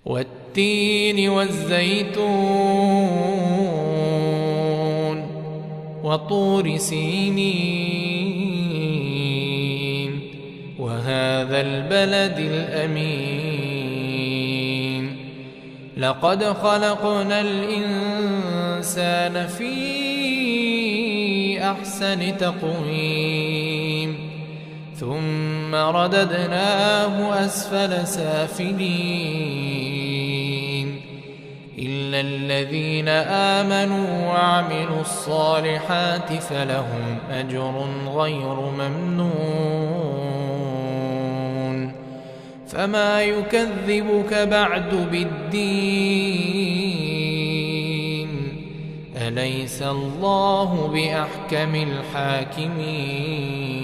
والتين والزيتون وطور سينين وهذا البلد الأمين لقد خلقنا الإنسان في أحسن تقويم ثم رددناه أسفل سافلين إلا الذين آمنوا وعملوا الصالحات فلهم أجر غير ممنون فما يكذبك بعد بالدين أليس الله بأحكم الحاكمين